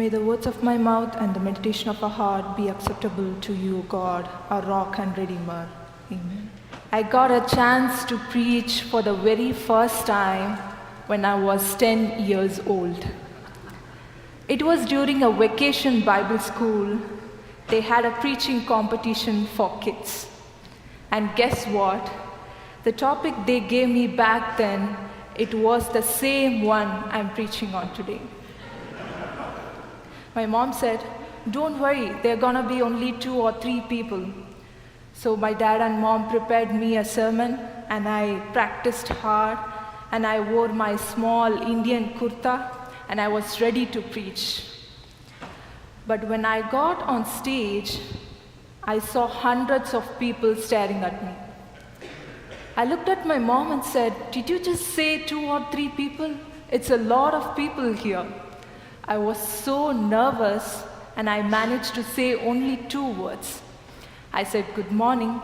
May the words of my mouth and the meditation of our heart be acceptable to you, God, our rock and redeemer. Amen. I got a chance to preach for the very first time when I was 10 years old. It was during a vacation Bible school. They had a preaching competition for kids. And guess what? The topic they gave me back then, it was the same one I'm preaching on today. My mom said, "Don't worry, there are gonna be only 2 or 3 people." So my dad and mom prepared me a sermon, and I practiced hard, and I wore my small Indian kurta, and I was ready to preach. But when I got on stage, I saw hundreds of people staring at me. I looked at my mom and said, "Did you just say 2 or 3 people? It's a lot of people here." I was so nervous, and I managed to say only 2 words. I said, "Good morning,"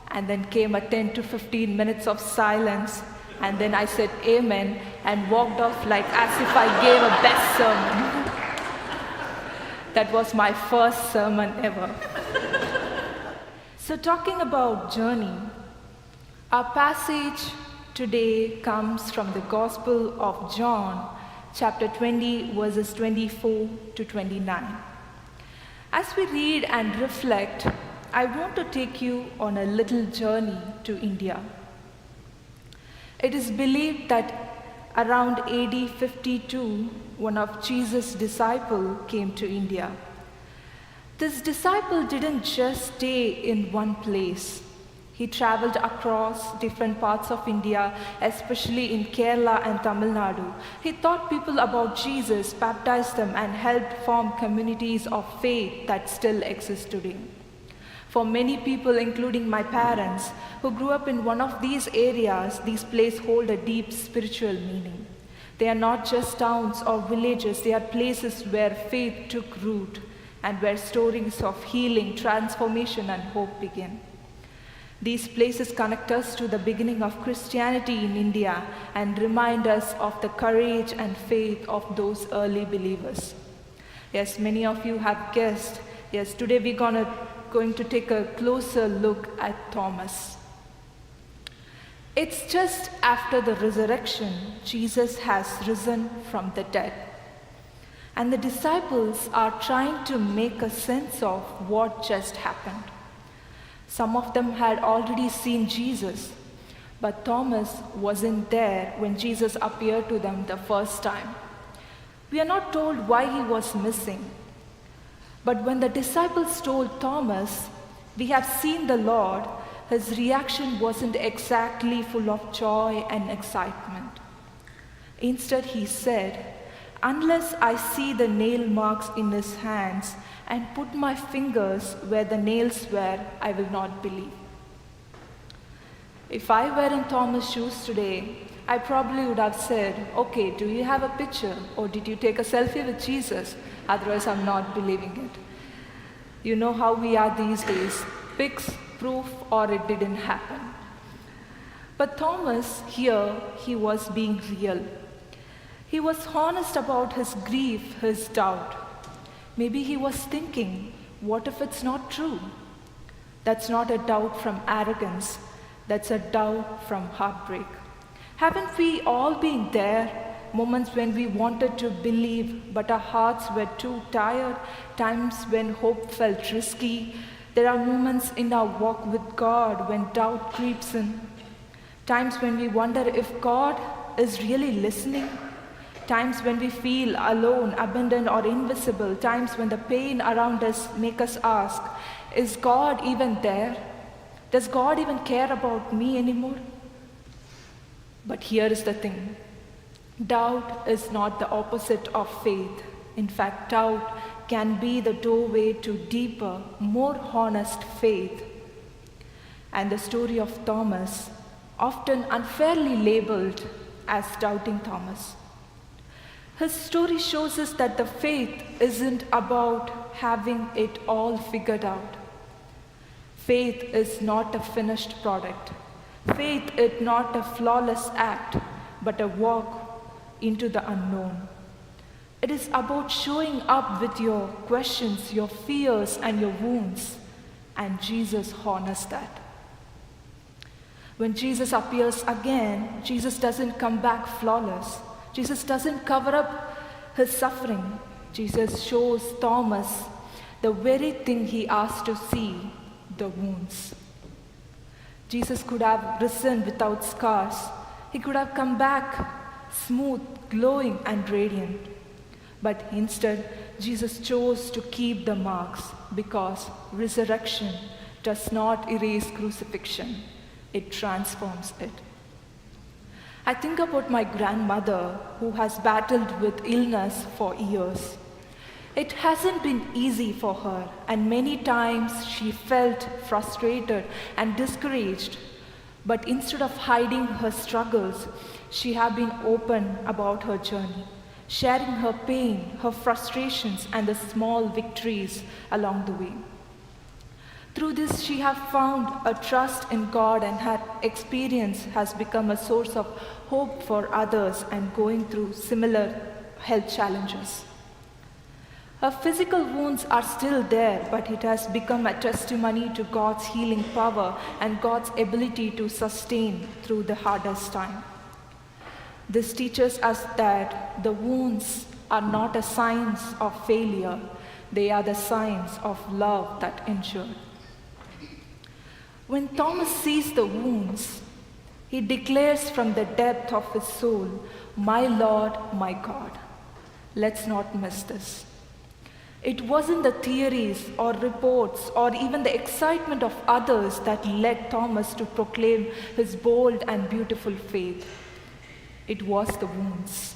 and then came a 10 to 15 minutes of silence, and then I said, "Amen," and walked off like as if I gave a best sermon. That was my first sermon ever. So talking about journey, our passage today comes from the Gospel of John, chapter 20, verses 24 to 29. As we read and reflect, I want to take you on a little journey to India. It is believed that around AD 52, one of Jesus' disciples came to India. This disciple didn't just stay in one place. He traveled across different parts of India, especially in Kerala and Tamilnadu. He taught people about Jesus, baptized them, and helped form communities of faith that still exist today. For many people, including my parents, who grew up in one of these areas, these places hold a deep spiritual meaning. They are not just towns or villages, they are places where faith took root and where stories of healing, transformation, and hope began. These places connect us to the beginning of Christianity in India and remind us of the courage and faith of those early believers. Yes, many of you have guessed. Yes, today we're going to take a closer look at Thomas. It's just after the resurrection, Jesus has risen from the dead. And the disciples are trying to make a sense of what just happened. Some of them had already seen Jesus, but Thomas wasn't there when Jesus appeared to them the first time. We are not told why he was missing. But when the disciples told Thomas, "We have seen the Lord," his reaction wasn't exactly full of joy and excitement. Instead, he said, "Unless I see the nail marks in his hands and put my fingers where the nails were, I will not believe." If I were in Thomas' shoes today, I probably would have said, "Okay, do you have a picture, or did you take a selfie with Jesus? Otherwise, I'm not believing it." You know how we are these days. Pics, proof, or it didn't happen. But Thomas here, he was being real. He was honest about his grief, his doubt. Maybe he was thinking, what if it's not true? That's not a doubt from arrogance. That's a doubt from heartbreak. Haven't we all been there? Moments when we wanted to believe, but our hearts were too tired. Times when hope felt risky. There are moments in our walk with God when doubt creeps in. Times when we wonder if God is really listening. Times when we feel alone, abandoned, or invisible. Times when the pain around us make us ask, is God even there? Does God even care about me anymore? But here is the thing. Doubt is not the opposite of faith. In fact, doubt can be the doorway to deeper, more honest faith. And the story of Thomas, often unfairly labeled as Doubting Thomas. His story shows us that the faith isn't about having it all figured out. Faith is not a finished product. Faith is not a flawless act, but a walk into the unknown. It is about showing up with your questions, your fears, and your wounds. And Jesus honors that. When Jesus appears again, Jesus doesn't come back flawless. Jesus doesn't cover up his suffering. Jesus shows Thomas the very thing he asked to see, the wounds. Jesus could have risen without scars. He could have come back smooth, glowing, and radiant. But instead, Jesus chose to keep the marks because resurrection does not erase crucifixion. It transforms it. I think about my grandmother who has battled with illness for years. It hasn't been easy for her, and many times she felt frustrated and discouraged. But instead of hiding her struggles, she has been open about her journey, sharing her pain, her frustrations, and the small victories along the way. Through this, she has found a trust in God, and her experience has become a source of hope for others and going through similar health challenges. Her physical wounds are still there, but it has become a testimony to God's healing power and God's ability to sustain through the hardest time. This teaches us that the wounds are not a signs of failure, they are the signs of love that endured. When Thomas sees the wounds, he declares from the depth of his soul, "My Lord, my God." Let's not miss this. It wasn't the theories or reports or even the excitement of others that led Thomas to proclaim his bold and beautiful faith. It was the wounds.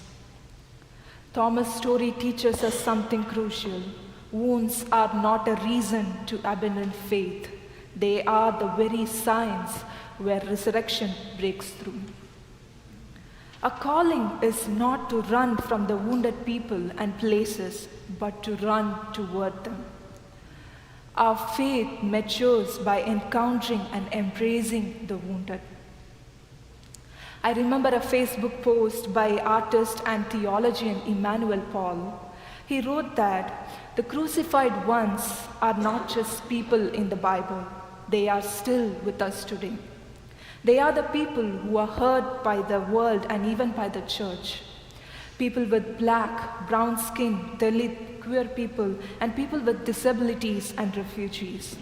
Thomas' story teaches us something crucial. Wounds are not a reason to abandon faith. They are the very signs where resurrection breaks through. A calling is not to run from the wounded people and places, but to run toward them. Our faith matures by encountering and embracing the wounded. I remember a Facebook post by artist and theologian Emmanuel Paul. He wrote that the crucified ones are not just people in the Bible. They are still with us today. They are the people who are hurt by the world and even by the church. People with black, brown skin, Dalit, queer people, and people with disabilities and refugees.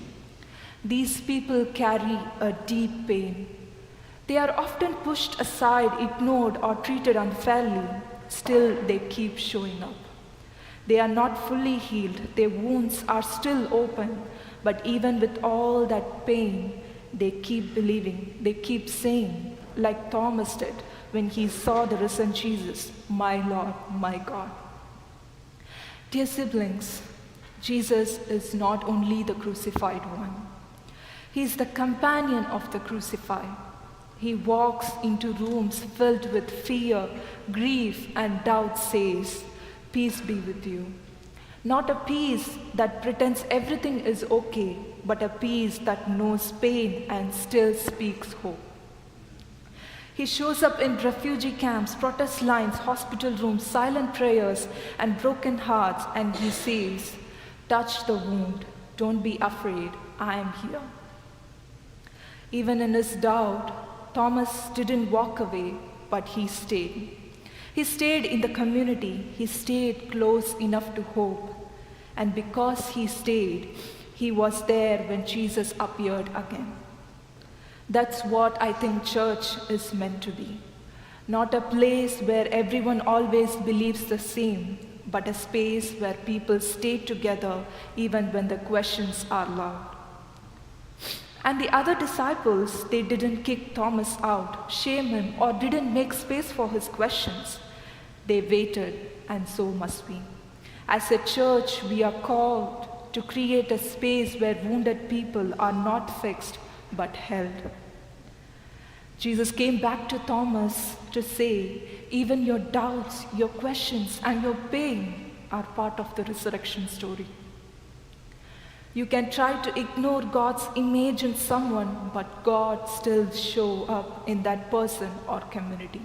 These people carry a deep pain. They are often pushed aside, ignored, or treated unfairly. Still, they keep showing up. They are not fully healed. Their wounds are still open. But even with all that pain, they keep believing. They keep saying, like Thomas did when he saw the risen Jesus, "My Lord, my God." Dear siblings, Jesus is not only the crucified one. He is the companion of the crucified. He walks into rooms filled with fear, grief, and doubt, says, "Peace be with you." Not a peace that pretends everything is okay, but a peace that knows pain and still speaks hope. He shows up in refugee camps, protest lines, hospital rooms, silent prayers, and broken hearts, and he says, "Touch the wound. Don't be afraid. I am here." Even in his doubt, Thomas didn't walk away, but he stayed. He stayed in the community. He stayed close enough to hope. And because he stayed, he was there when Jesus appeared again. That's what I think church is meant to be. Not a place where everyone always believes the same, but a space where people stay together even when the questions are loud. And the other disciples, they didn't kick Thomas out, shame him, or didn't make space for his questions. They waited, and so must we. As a church, we are called to create a space where wounded people are not fixed, but held. Jesus came back to Thomas to say, even your doubts, your questions, and your pain are part of the resurrection story. You can try to ignore God's image in someone, but God still shows up in that person or community.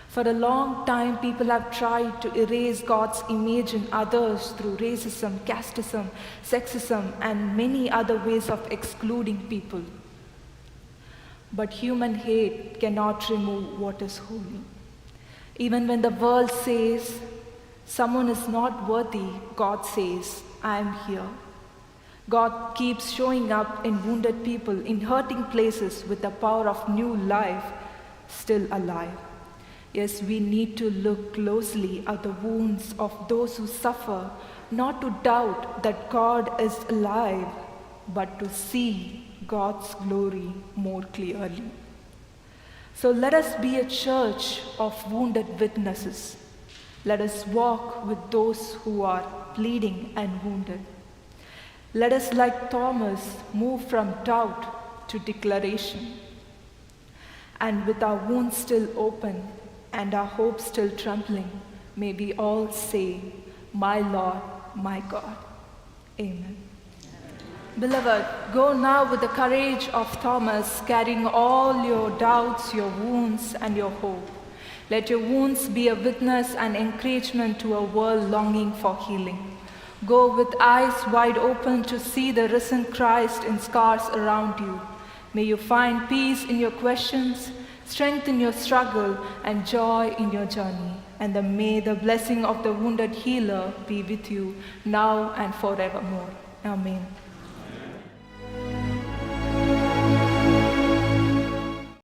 For a long time, people have tried to erase God's image in others through racism, casteism, sexism, and many other ways of excluding people. But human hate cannot remove what is holy. Even when the world says someone is not worthy, God says, I am here. God keeps showing up in wounded people, in hurting places with the power of new life still alive. Yes, we need to look closely at the wounds of those who suffer, not to doubt that God is alive, but to see God's glory more clearly. So let us be a church of wounded witnesses. Let us walk with those who are bleeding and wounded. Let us, like Thomas, move from doubt to declaration. And with our wounds still open and our hope still trembling, may we all say, my Lord, my God. Amen. Beloved, go now with the courage of Thomas, carrying all your doubts, your wounds, and your hope. Let your wounds be a witness and encouragement to a world longing for healing. Go with eyes wide open to see the risen Christ in scars around you. May you find peace in your questions, strength in your struggle, and joy in your journey. And may the blessing of the wounded healer be with you now and forevermore. Amen.